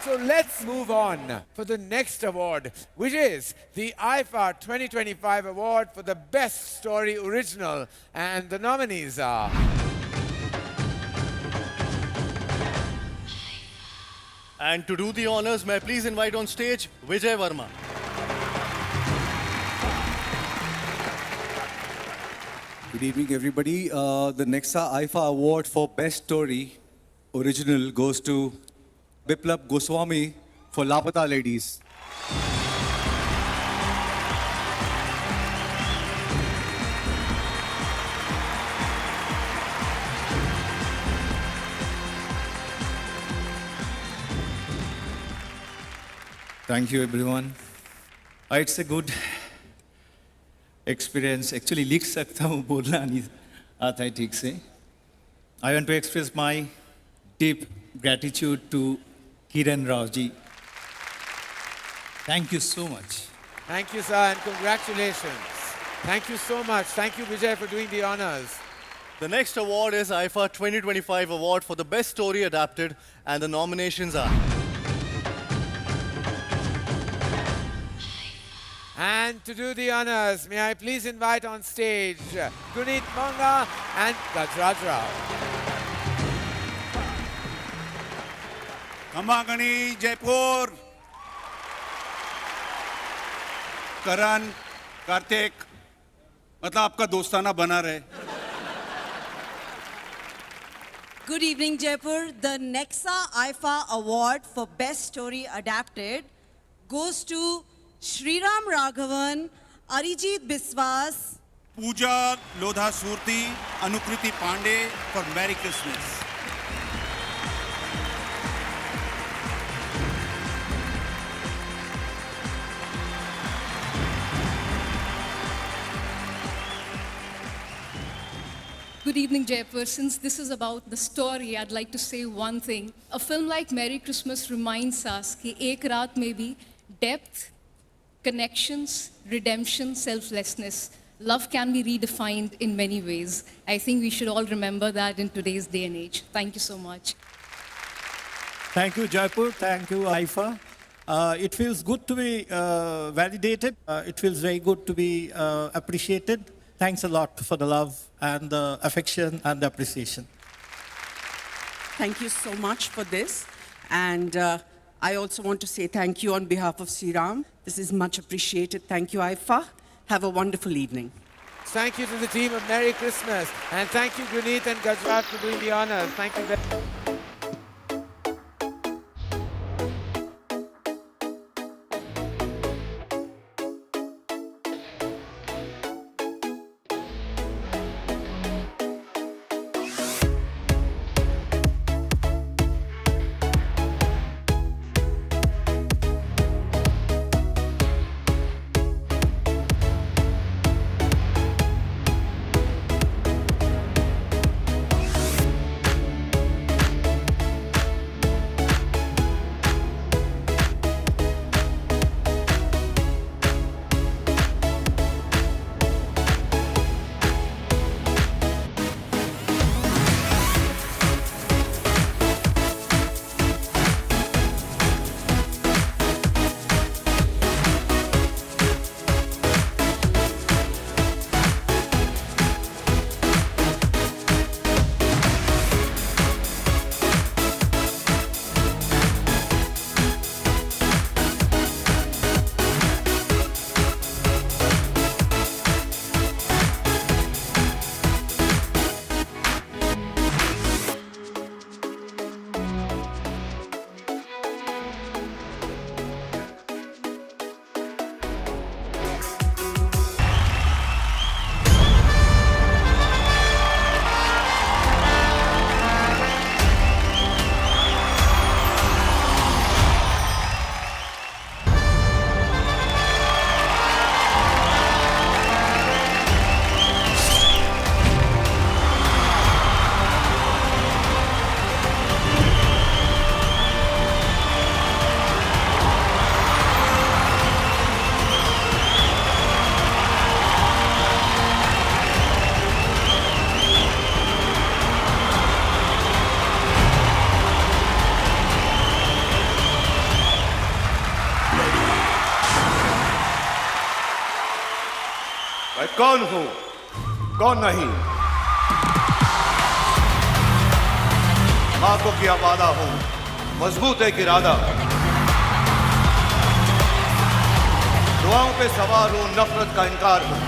So let's move on for the next award, which is the IFA 2025 award for the Best Story Original. And the nominees are... And to do the honors, may I please invite on stage Vijay Verma. Good evening, everybody. The Nexa IFA Award for Best Story Original goes to Biplab Goswami for Lapata Ladies. Thank you, everyone. It's a good experience. Actually, लिख सकता हूँ, बोलना नहीं आता है ठीक से. I want to express my deep gratitude to Kiran Rao ji. Thank you so much. Thank you, sir, and congratulations. Thank you so much. Thank you, Vijay, for doing the honors. The next award is IFA 2025 Award for the Best Story Adapted, and the nominations are... And to do the honors, may I please invite on stage Gunit Monga and Gajraj Rao. खंबागणी Jaipur करण कार्तिक मतलब आपका दोस्ताना बना रहे. Good evening, Jaipur. The Nexa IFA Award for Best Story Adapted goes to Shriram Raghavan, Arijit Biswas, Puja Lodha Surti, Anukriti Pandey for Merry Christmas. Good evening, Jaipur. Since this is about the story, I'd like to say one thing. A film like Merry Christmas reminds us that ek raat mein bhi depth, connections, redemption, selflessness, love can be redefined in many ways. I think we should all remember that in today's day and age. Thank you so much. Thank you, Jaipur. Thank you, IFA. It feels good to be validated. It feels very good to be appreciated. Thanks a lot for the love and the affection and the appreciation. Thank you so much for this. And I also want to say thank you on behalf of Sriram. This is much appreciated. Thank you, IFA. Have a wonderful evening. Thank you to the team of Merry Christmas. And thank you, Gunit and Gajraj, for doing the honors. Thank you very much. मैं कौन हूं, कौन नहीं। मां को किया वादा हूं, मजबूत एक इरादा। दुआओं पे सवार हूं, नफरत का इनकार हूं।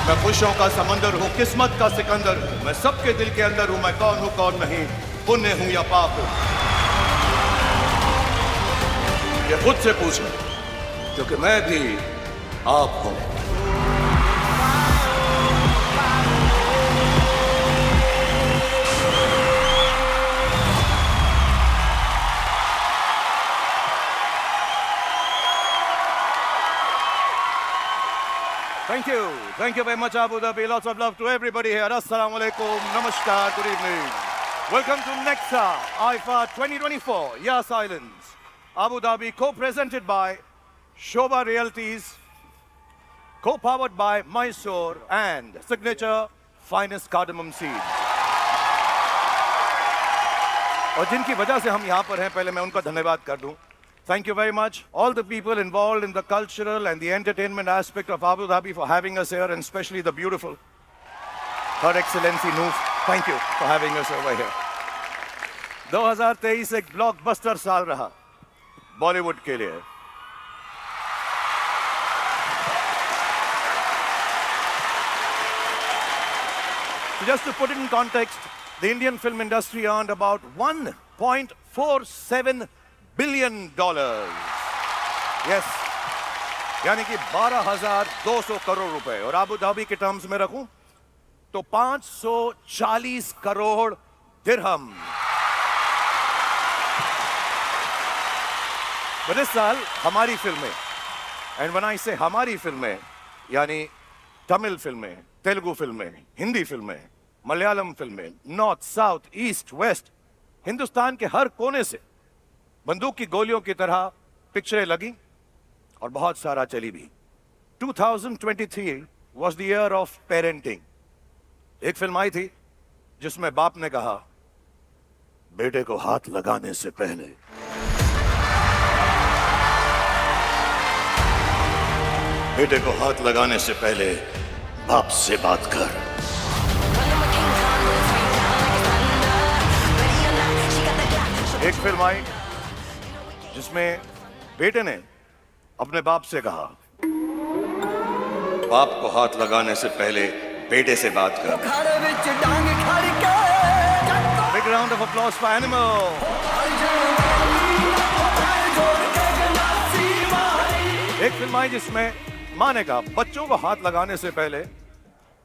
मैं खुशियों का समंदर हूं, किस्मत का सिकंदर हूं। मैं सबके दिल के अंदर हूं, मैं कौन हूं कौन नहीं, पुण्य हूं या पाप हूं। ये खुद से पूछो, क्योंकि मैं भी आप हूं। Thank you very much, Abu Dhabi. Lots of love to everybody here. Assalamu alaikum, namaskar, good evening. Welcome to Nexa IFA 2024, Yas Islands, Abu Dhabi, co-presented by Shobha Realties, co-powered by Mysore and Signature Finest Cardamom Seeds. और जिनकी वजह से हम यहाँ पर हैं, पहले मैं उनका धन्यवाद कर दूं। Thank you very much, all the people involved in the cultural and the entertainment aspect of Abu Dhabi for having us here, and especially the beautiful Her Excellency Noof. Thank you for having us over here. 2023 एक blockbuster साल रहा बॉलीवुड के लिए। Just to put it in context, the Indian film industry earned about $1.47 billion. Yes, यानी कि 12,200 करोड़ रुपए, और Abu Dhabi के टर्म्स में रखूं तो 540 करोड़ दिरहम। पर इस साल हमारी फिल्में, एंड व्हेन आई से हमारी फिल्में, यानी तमिल फिल्में, तेलुगु फिल्में, हिंदी फिल्में, मलयालम फिल्में, north, south, east, west, Hindustan के हर कोने से बंदूक की गोलियों की तरह पिक्चरें लगी और बहुत सारा चली भी। 2023 was the year of parenting. एक फिल्म आई थी जिसमें बाप ने कहा, बेटे को हाथ लगाने से पहले बाप से बात कर। एक फिल्म आई जिसमें बेटे ने अपने बाप से कहा, बाप को हाथ लगाने से पहले बेटे से बात कर। Big round of applause for Animal. एक फिल्म आई जिसमें मां ने कहा, बच्चों को हाथ लगाने से पहले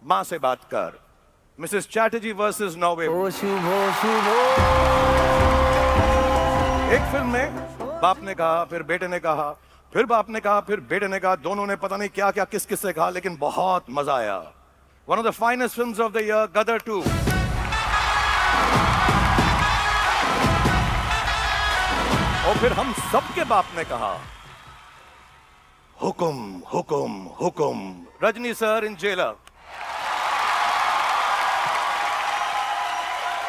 मां से बात कर। Mrs Chatterjee versus Norway. एक फिल्म में बाप ने कहा, फिर बेटे ने कहा, फिर बाप ने कहा, फिर बेटे ने कहा, दोनों ने पता नहीं क्या क्या किस किस से कहा, लेकिन बहुत मजा आया। One of the finest films of the year, Gadar 2. और फिर हम सबके बाप ने कहा, हुकुम हुकुम हुकुम। रजनी सर इन जेलर।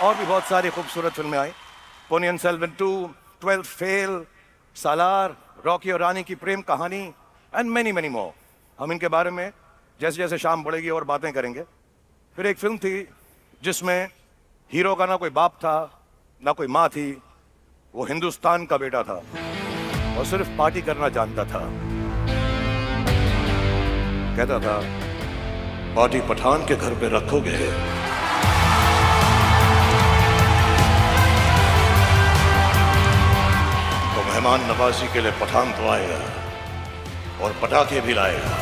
और भी बहुत सारी खूबसूरत फिल्में आई, पोनियन सेल्वन 2, 12th फेल, सालार, रॉकी और रानी की प्रेम कहानी, एंड मेनी मेनी मोर। हम इनके बारे में जैसे जैसे शाम बढ़ेगी और बातें करेंगे। फिर एक फिल्म थी जिसमें हीरो का ना कोई बाप था ना कोई माँ थी, वो हिंदुस्तान का बेटा था और सिर्फ पार्टी करना जानता था। कहता था, पार्टी पठान के घर पे रखोगे तो मेहमान नवाजी के लिए पठान तो आएगा और पटाखे भी लाएगा।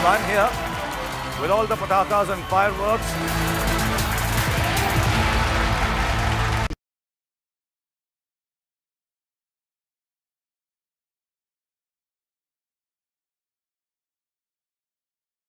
I'm here with all the patakas and fireworks